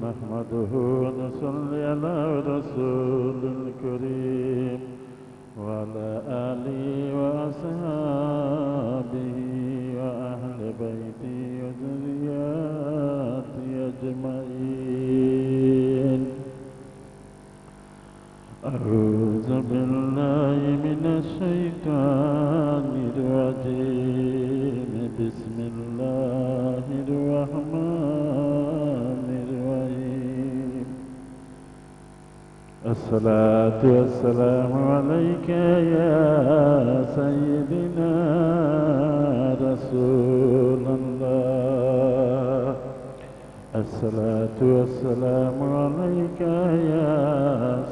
نحمده ونصلي على رسول الكريم وعلى آله وأصحابه وأهل بيته وذرياته أجمعين. أعوذ بالله من الشيطان الرجيم. بسم الله الرحمن الرحيم. الصلاة والسلام عليك يا سيدنا رسول الله. الصلاة والسلام عليك يا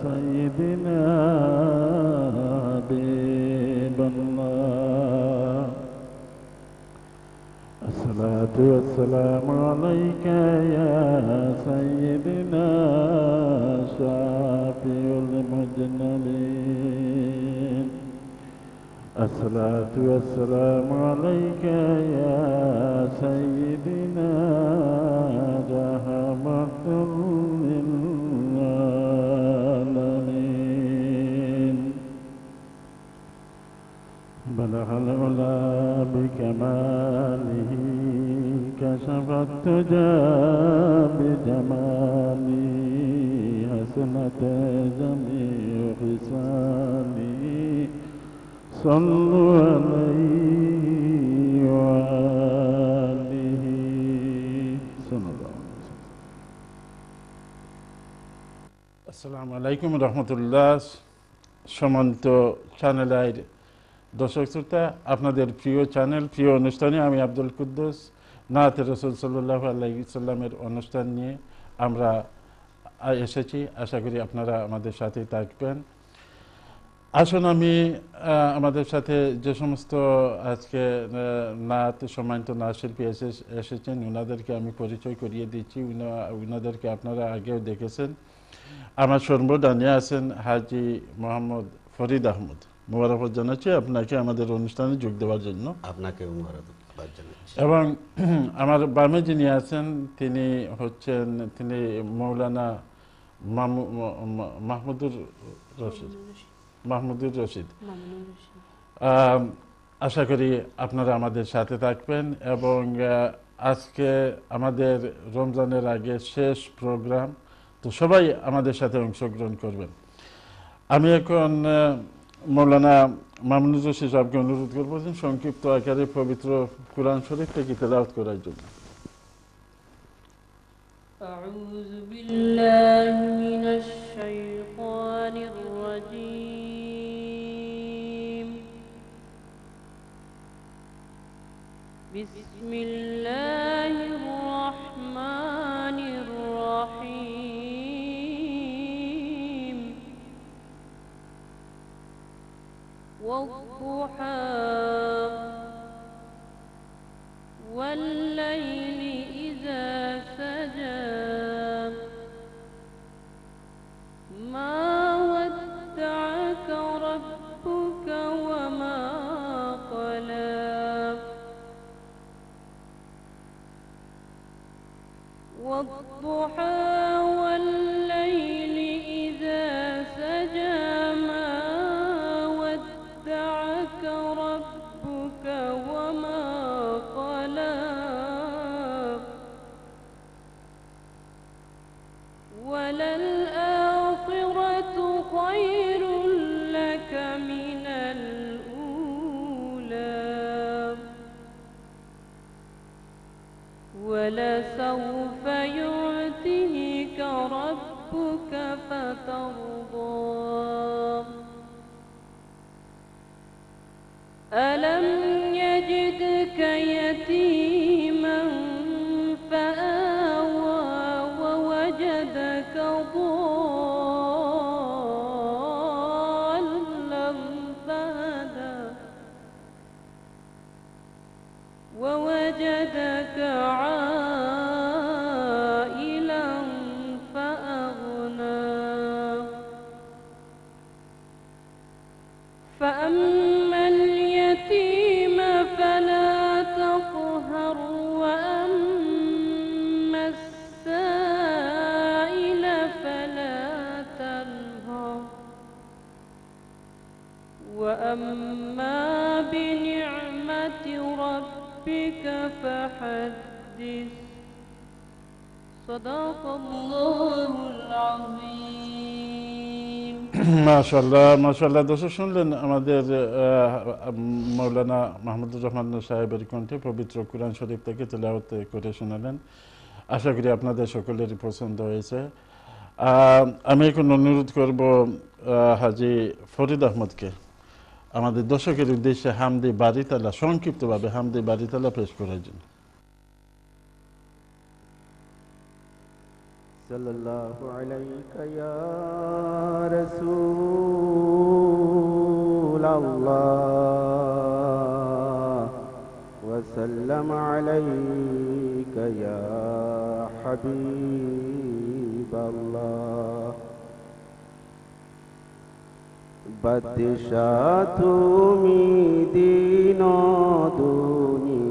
سيدنا حبيب الله. الصلاة والسلام عليك يا سيدنا شافي المذنبين. الصلاة والسلام عليك يا سيدنا رحمة للعالمين. بلغ العلا بكماله كشف التجى بجماله حسنت جميع خصاله صلوا عليه وآله صلى الله عليه وسلم. আসসালামু আলাইকুম রহমতুল্লাহ। সম্মানিত চ্যানেল আইর দর্শক শ্রোতা, আপনাদের প্রিয় চ্যানেল প্রিয় অনুষ্ঠানে আমি আব্দুল কুদ্দুস নাতে রসুল সাল্লাল্লাহু আলাইহি সাল্লামের অনুষ্ঠান নিয়ে আমরা এসেছি। আশা করি আপনারা আমাদের সাথে থাকবেন। আসুন আমি আমাদের সাথে যে সমস্ত আজকে নাত সম্মানিত নাচ শিল্পী এসেছেন ওনাদেরকে আমি পরিচয় করিয়ে দিচ্ছি। ওনাদেরকে আপনারা আগেও দেখেছেন। আমার সর্বদানে আছেন হাজি মোহাম্মদ ফরিদ আহমদ। মোবারকবাদ জানাচ্ছি আপনাকে আমাদের অনুষ্ঠানে যোগ দেওয়ার জন্য। আপনাকে মোবারকবাদ জানাচ্ছি। এবং আমার বামে যিনি আছেন তিনি মৌলানা মাহমুদুর রশিদ। আশা করি আপনারা আমাদের সাথে থাকবেন এবং আজকে আমাদের রমজানের আগে শেষ প্রোগ্রাম, তো সবাই আমাদের সাথে অংশগ্রহণ করবেন। আমি এখন মৌলানা মামুনুর রশিদ সাহেবকে অনুরোধ করবো সংক্ষিপ্ত আকারে পবিত্র কুরআন শরীফ থেকে তেলাওয়াত করার জন্য। أعوذ بالله من الشيطان الرجيم. بسم الله الرحمن الرحيم. والضحى والليل إذا سجى ما ودعك ربك وما قلى. والضحى والليل إذا سجى ما ودعك ربك وما قلى. وللآخرة خير لك من الأولى ولسوف يعطيك ربك فترضى. ألم يجدك يتيما فآوى ووجدك ضالا فهدى ووجدك عائلا فأغنى. فأما اليتيم فلا تقهر وأما السائل وأما بنعمة ربك فحدث صدق الله العظيم মাশাআল্লাহ দর্শক শুনলেন আমাদের মৌলানা মাহমুদুর রহমান সাহেবের কণ্ঠে পবিত্র কুরআন শরীফ থেকে তেলাওয়াত করে শোনালেন। আশা করি আপনাদের সকলেরই পছন্দ হয়েছে। আমি এখন অনুরোধ করব হাজী ফরিদ আহমদকে আমাদের দর্শকের উদ্দেশ্যে হামদে বারিতালা সংক্ষিপ্তভাবে হামদে বারিতালা পেশ করার জন্য। সাল্লাল্লাহু আলাইকা ইয়া রাসূলাল্লাহ ওয়া সাল্লাম আলাইকা ইয়া হাবিবাল্লাহ। বাদশাহ তুমি দিন দুনিয়ার,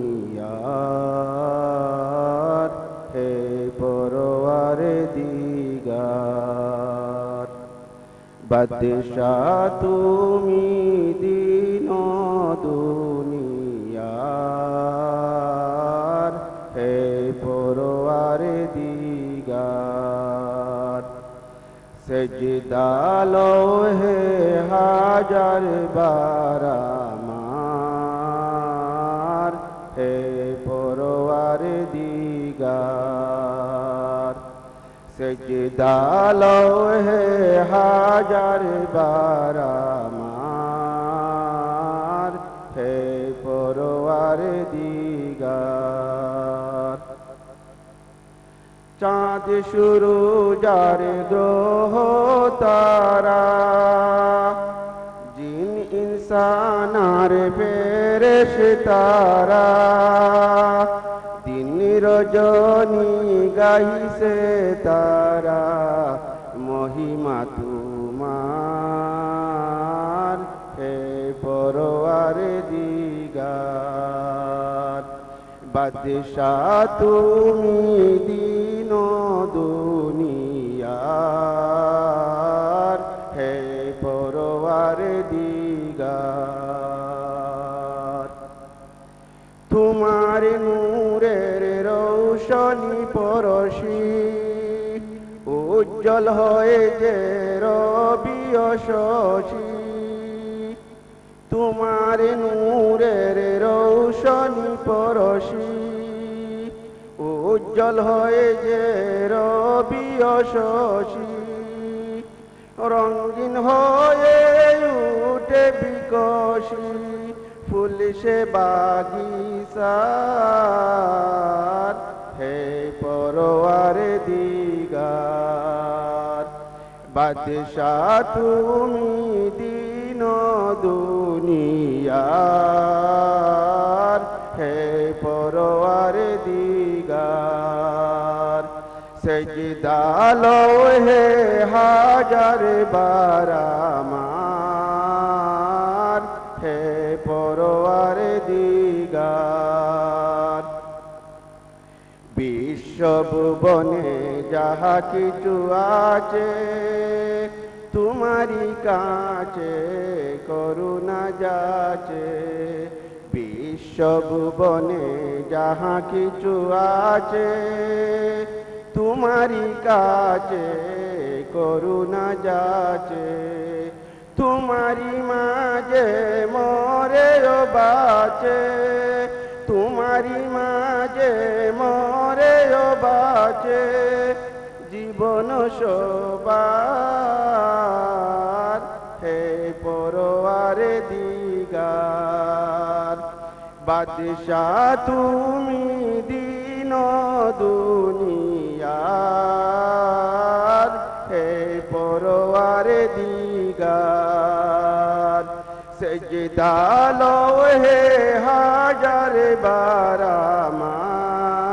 হে পরওয়ারে দিগার। বাদশাহ তুমি দিন দুনিয়ার, হে পরওয়ারে দিগার। সেজদা লোহে হাজার বার আমার, হে পরওয়ারে দিগার। সেজদা লোহে হাজার বার আমার, হে পরওয়ারে দিগার। চাঁদ শুরু যার গ্রহ তারা, জিন ইনসানার ফেরেশতারা, দিন রজনী গাইছে তারা মহিমা তোমার, হে পরওয়ারে দিগার। বাদশাহ তুমি দিন দুনিয়ার, হে পরওয়ারে দিগার। তোমার নূরের রৌশনী পরশি, উজ্জ্বল হয়ে যে রবি শশী। তোমার নূরের রৌশনী পরশি, উজ্জ্বল হয়ে যে রবি শশী। রঙিন হয়ে উঠে বিকশি ফুল সে বাগিচার, হে পরওয়ারে দিগার। বাদশাহ তুমি দিন দুনিয়ার, হে পরওয়ারে দিগার। সেজদা লোহে হাজার বার আমার, হে পরওয়ারে দিগার। বিশ্বভুবনে যাহা কিছু আছে তোমারি কাছে করুণা যাচে। বিশ্বভুবনে যাহা কিছু আছে তোমারি কাছে করুণা যাচে। তোমারি মাঝে মরে ও বাঁচে, তোমারি মাঝে মরে ও বাঁচে। জীবন সবার, হে পরওয়ারে দিগার। বাদশাহ তুমি দিন দুনিয়ার, হে পরওয়ারে দিগার। সেজদা লোহে হাজার বার আমার,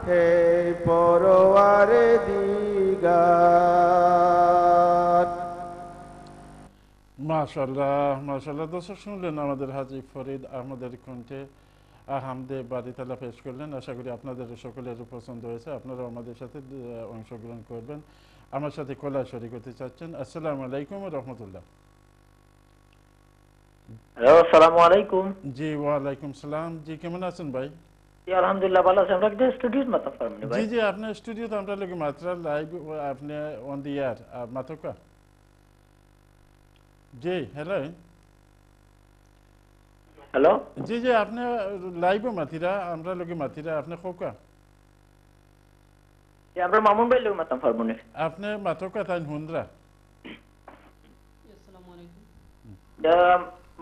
হে পরওয়ারে দিগার। মাশাআল্লাহ দর্শক শুনলেন আমাদের হাজী ফরিদ আহমদের কণ্ঠে হামদে বারিতালা পেশ করলেন। আশা করি আপনাদের সকলের পছন্দ হয়েছে। আপনারাও আমাদের সাথে অংশগ্রহণ করবেন। আমার সাথে কলা শরীক হতে চাচ্ছেন। আসসালামু আলাইকুম ওয়া রাহমাতুল্লাহ। হ্যালো, আসসালামু আলাইকুম। জি ওয়ালাইকুম সালাম। জি কেমন আছেন ভাই? জি আলহামদুলিল্লাহ ভালো আছি। আমরা কি স্টুডিওতে মাতাম পারবনি জি ভাই? জি আপনার স্টুডিওতে আমরা লোক মাত্রা লাইভ আপনি অন দি এয়ার মাতকা। জি হ্যালো। হ্যালো, জি জি আপনি লাইভ মাতিরা আমরা লোকে মাতিরা আপনি খোকা জি আমরা মামুন ভাই লোক মাতাম পারবনি। আপনি মাতকা তাই হুন্দ্রা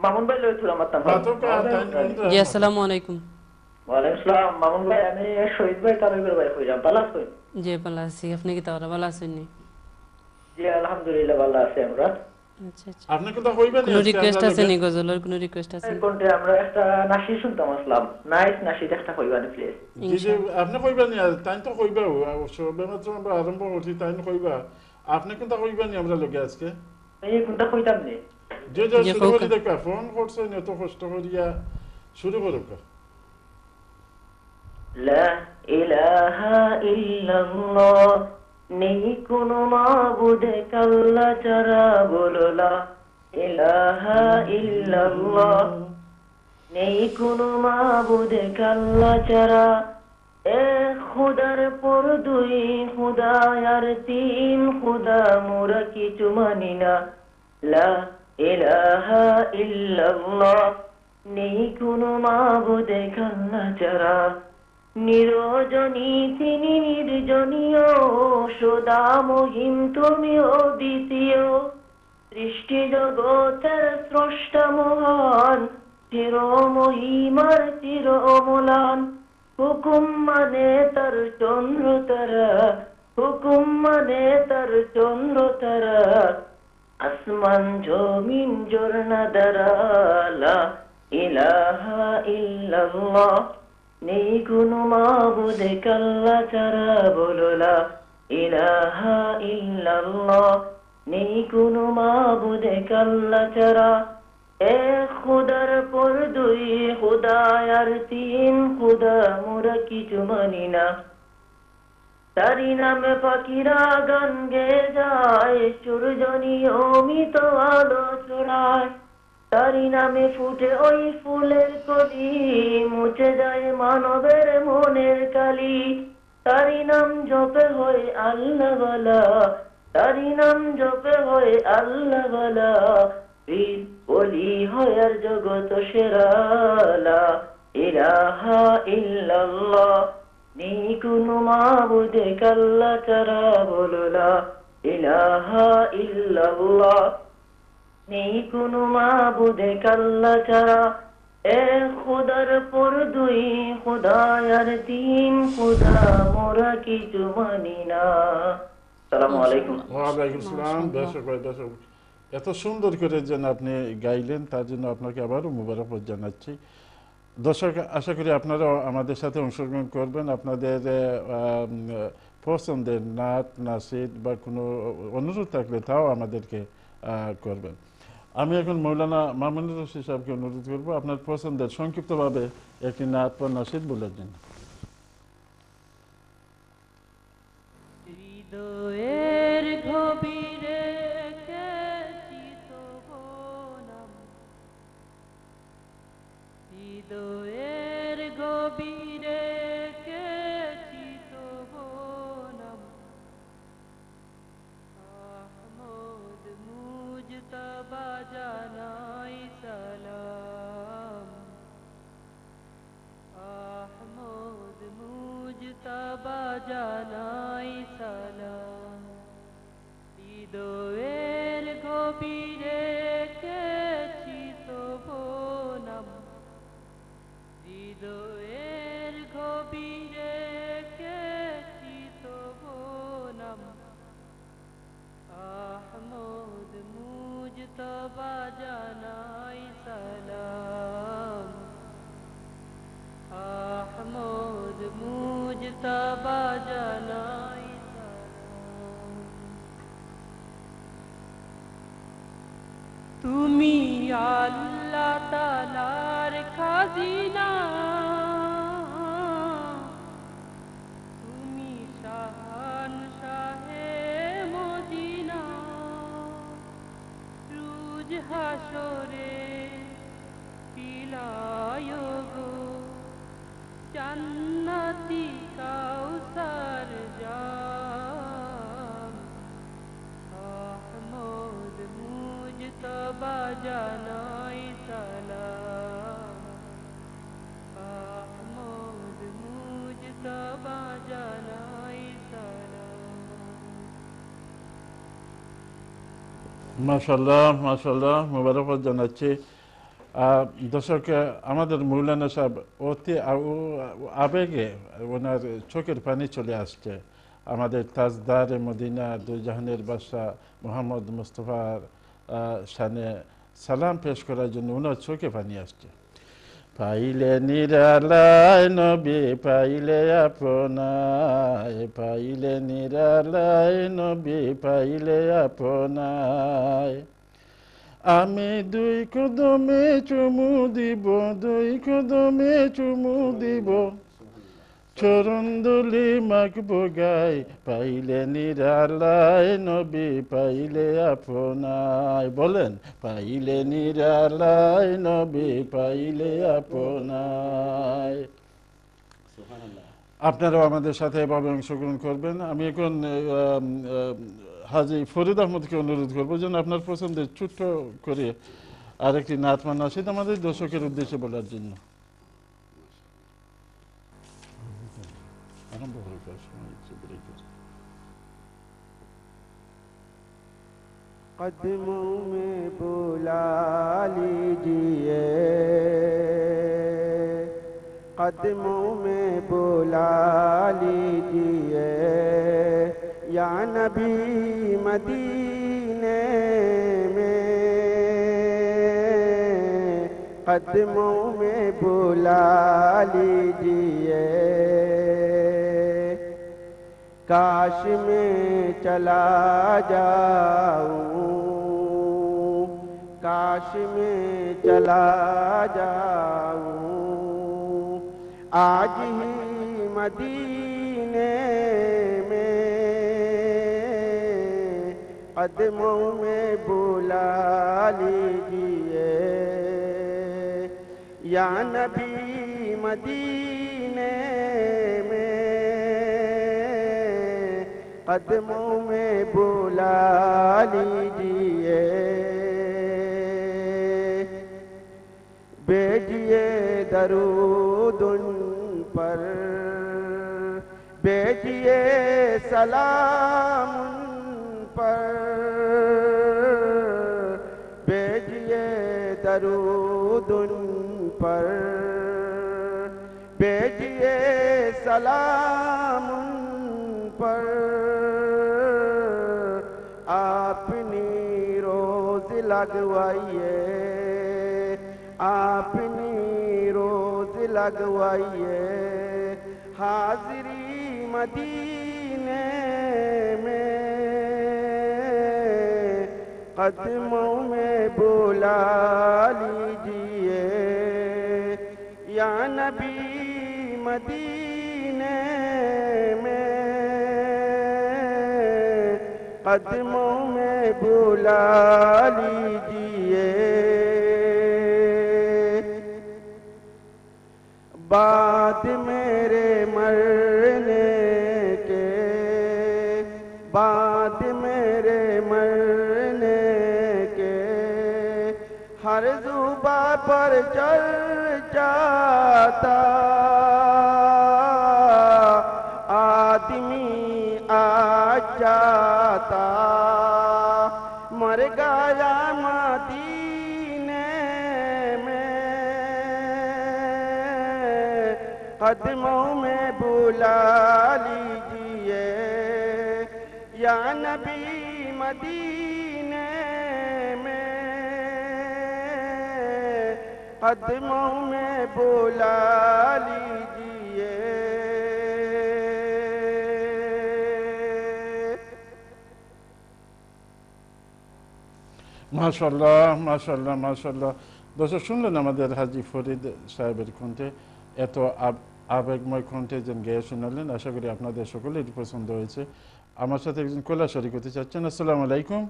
মামুন ভাই লোক তুলা মাতাম মাতকা তাই পারবনি। হুন্দ্রা। জি আসসালামু আলাইকুম। ওয়ালাইকুম আসসালাম। মামুন ভাই আমি শহীদ ভাই তামিমের ভাই কইরাম। ভালো আছেন? জি ভালো আছি, আপনি কি তাহলে ভালো আছেন নি? জি আলহামদুলিল্লাহ ভালো আছি আমরা। আচ্ছা আচ্ছা, আপনি কথা কইবেন কোনো রিকোয়েস্ট আছে নি? গজলের কোনো রিকোয়েস্ট আছে? এই কোনটা আমরা একটা নাশি শুনতাম আসলাম। নাইস নাশি একটা কইবানি প্লিজ। জি জি আপনি কইবেন তাই তো কইবা সবে মাত্র আমরা আরম্ভ করছি তাই কইবা আপনি কোনটা কইবেন আমরা লোকে আজকে এই কোনটা কইতাম নি? যে যে জি, শুরু কৌকা। করে দেখা ফোন করছেন এত কষ্ট করিয়া শুরু করুক। লা ইলাহা ইল্লাল্লাহ, নেই কোনো মাবুদ আল্লাহ ছাড়া, বলো লা ইলাহা ইল্লাল্লাহ, নেই কোনো মাবুদ আল্লাহ ছাড়া, এক খুদার পর দুই খুদা আর তিন খুদা, মোরা কিছু মানি না। লা ইলাহা ইল্লাল্লাহ, নেই কোনো মাবুদ আল্লাহ ছাড়া, নিরজনী তিনি নির্জনীয়, সদা মহিম তুমি অদ্বিতীয়, সৃষ্টি জগতের স্রষ্টা মহান, চির মহিমার চির অমলান, হুকুম মানে তার চন্দ্র তারা, হুকুম মানে তার চন্দ্র তারা, আসমান জমিন ঝর্ণা দ্বারা, লা ইলাহা ইল্লাল্লাহ, নেই কোনো মাবুদ আল্লাহ ছাড়া, বলো লা ইলাহা ইল্লাল্লাহ, নেই কোনো মাবুদ আল্লাহ ছাড়া, এক খুদার পর দুই খুদা আর তিন খুদা, মোরা কিছু মানি না। তারি নামে পাখিরা গান গেয়ে যায়, সূর্য নিয়মিত আলো ছড়ায়, তারি নামে ফুটে ওই ফুলের কলি, মুছে যায় মানবের মনের কালি, তারি নাম জপে হয় আল্লাহ ওয়ালা, তারি নাম জপে হয় আল্লাহ ওয়ালা, পীর ওলি হয় আর জগৎ সেরা, লা ইলাহা ইল্লাল্লাহ, নেই কোনো মাবুদ আল্লাহ ছাড়া, বলো লা ইলাহা ইল্লাল্লাহ, নেই কোনো মাবুদ আল্লাহ ছাড়া, এক খুদার পর দুই খুদা আর তিন খুদা, মোরা কিছু মানি না। আসসালামু আলাইকুম। ওয়ালাইকুম সালাম। দর্শক ভাই দর্শক এত সুন্দর করে যেন আপনি গাইলেন তার জন্য আপনাকে আবারও মুবারকবাদ জানাচ্ছি। দর্শক আশা করি আপনারাও আমাদের সাথে অংশগ্রহণ করবেন। আপনাদের পছন্দের নাচ নাসিদ বা কোনো অনুরোধ থাকলে তাও আমাদেরকে করবেন। আমি এখন মৌলানা মামুনুর রশিদ সাহেবকে অনুরোধ করবো আপনার পছন্দের সংক্ষিপ্তভাবে একটি নাচ বা নাসিদ বলার জন্য। হৃদয়ের গভীরে চিত বনাম, হৃদয়ের গভীরে চিত বনাম, আহমদ মুজতবা জানাই সালাম, আহমদ মুজতবা জানাই সালাম, হৃদয়ের গভীরে চিত বনাম, হৃদয়ের গভীরে চিত বনাম, আহমদ মুজতবা জানাই সালাম, আহমদ মুজতবা জানাই সালাম। তুমি আল্লাহ তাআলার খাজিনা, তুমি শাহানশাহে মদিনা, রোজ হাসরে মুজতবা জানাই সালাম আহমদ মুজতবা জানাই সালাম মাশাআল্লাহ মাশাআল্লাহ মোবারকবাদ জানাচ্ছি দর্শক আমাদের মৌলানা সাহেব অতি আবেগে ওনার চোখের পানি চলে আসছে আমাদের তাজদার মদিনা দুজাহানের বাদশা মোহাম্মদ মুস্তফার শানে সালাম পেশ করার জন্য ওনার চোখে পানি আসছে পাইলে নিরালায় নবী পাইলে আপনায় পাইলে নিরালায় নবী পাইলে আপনায় আমি দুই কদমে চুমু দিব দুই কদমে চুমু দিব চরণ দুলি মাখবো গায় পাইলে নিরালায় নবী পাইলে আপনায় বলেন পাইলে নিরালায় নবী পাইলে আপনায় আপনারাও আমাদের সাথে এভাবে অংশগ্রহণ করবেন আমি এখন হাজী ফরিদ আহমদকে অনুরোধ করবো যেন আপনার পছন্দের ছোট্ট করে আরেকটি নাতমান নাশিদ আমাদের দর্শকের উদ্দেশ্যে বলার জন্য আরম্ভ হয়ে যাওয়ার সময় ইচ্ছে ব্রেক कदमों में बुला लीजिए कदमों में बुला लीजिए या नबी मदीने में कदमों में बुला लीजिए काश में चला जाऊं काश में चला जाऊं आज ही मदीने में कदमों में बुला लीजिए या नबी मदीने में कदमों में बुला लीजिए भेजिए दरूद उन पर भेजिए सलाम उन पर भेजिए दरूद उन पर भेजिए सलाम उन पर अपनी रोज लगवाइए अपनी रोज लगवाइए हाजिरी मदीने में कदमों में बुला लीजिए या नबी मदीने में कदमों में बुला लीजिए बाद मेरे मरने के बाद मेरे मरने के हर जुबा पर चल जाता आदमी आ जाता मर गया मदीने में कदमों में बुला लीजिए या नबी मदीने में कदमों में बुला लीजिए মাশাআল্লাহ মাশাআল্লাহ মাশাআল্লাহ দর্শক শুনলেন আমাদের হাজী ফরিদ সাহেবের কণ্ঠে এত আবেগময় কণ্ঠে যেন গেয়ে শোনালেন আশা করি আপনাদের সকলের পছন্দ হয়েছে আমার সাথে একজন কলা শরীক হতে চাচ্ছেন আসসালামু আলাইকুম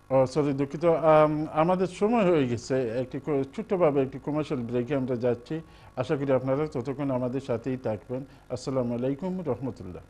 ও সরি দুঃখিত আমাদের সময় হয়ে গেছে একটি ছোট্টভাবে একটি কমার্শিয়াল ব্রেকে আমরা যাচ্ছি আশা করি আপনারা ততক্ষণ আমাদের সাথেই থাকবেন আসসালামু আলাইকুম রহমতুল্লাহ